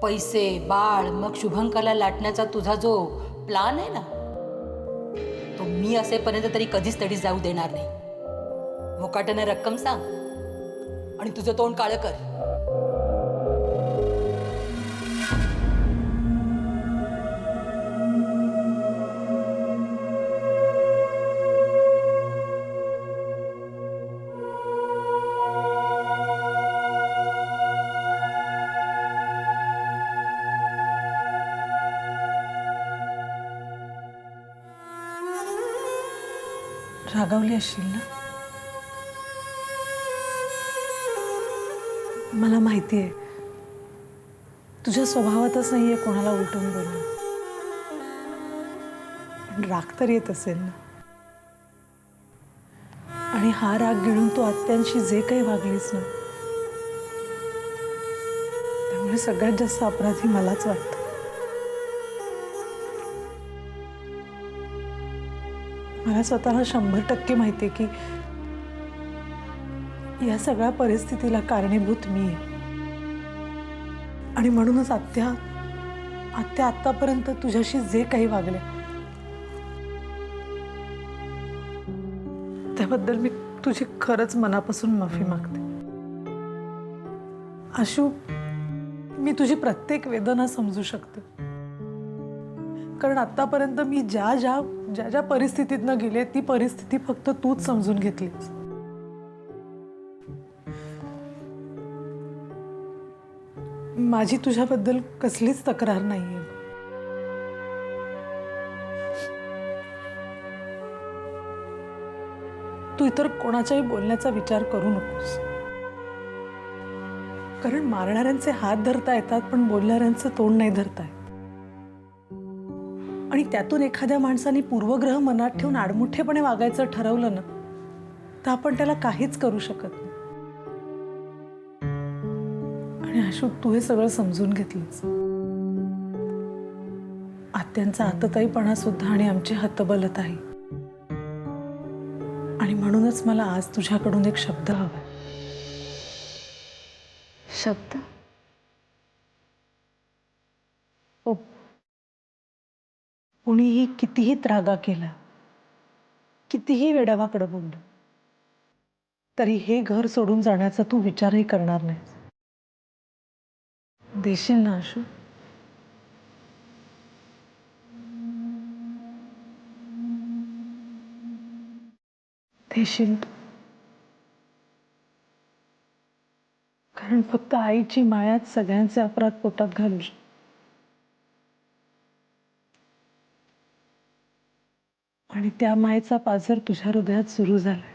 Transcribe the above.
पैसे बाळ मग शुभंकरला लाटण्याचा तुझा जो प्लान आहे ना, तो मी असेपर्यंत तरी कधीच तडी जाऊ देणार नाही. मुकाट्याने रक्कम सांग आणि तुझं तोंड काळं कर. रागावली असशील ना? मला माहिती आहे तुझ्या स्वभावातच नाहीये कोणाला उलटून बोलणं, पण राग तर येत असेल ना. आणि हा राग गिळून तू आत्यांशी जे काही वागलीस ना, त्यामुळे सगळ्यात जास्त अपराधी मलाच वाटतं. मला स्वतःला 100% माहिती आहे की या सगळ्या परिस्थितीला कारणीभूत मी आहे. आणि म्हणूनच आत्या आत्तापर्यंत तुझ्याशी जे काही वागले त्याबद्दल मी तुझी खरंच मनापासून माफी मागते. आशू, मी तुझी प्रत्येक वेदना समजू शकते, कारण आत्तापर्यंत मी ज्या ज्या ज्या ज्या परिस्थितीतनं गेले ती परिस्थिती फक्त तूच समजून घेतलीस. माझी तुझ्याबद्दल कसलीच तक्रार नाहीये. तू इतर कोणाच्याही बोलण्याचा विचार करू नकोस, कारण मारणाऱ्यांचे हात धरता येतात पण बोलणाऱ्यांचं तोंड नाही धरता येत. आणि त्यातून एखाद्या माणसाने पूर्वग्रह मनात ठेवून आडमुठेपणे वागायचं ठरवलं ना, तर आपण त्याला काहीच करू शकत नाही. आणि आशू, तू हे सगळं समजून घेतलंस. आत्यांचा आतताईपणा सुद्धा आणि आमची हतबलताही. आणि म्हणूनच मला आज तुझ्याकडून एक शब्द हवाय. शब्द? हो. कुणीही कितीही त्रागा केला, कितीही वेडावाकडं बोललं, तरी हे घर सोडून जाण्याचा तू विचारही करणार नाहीस. देशील ना आशू? देशील? कारण फक्त आईची मायाच सगळ्यांचे अपराध पोटात घालू शकते. आणि त्या मायेचा पाझर तुझ्या हृदयात सुरू झालाय.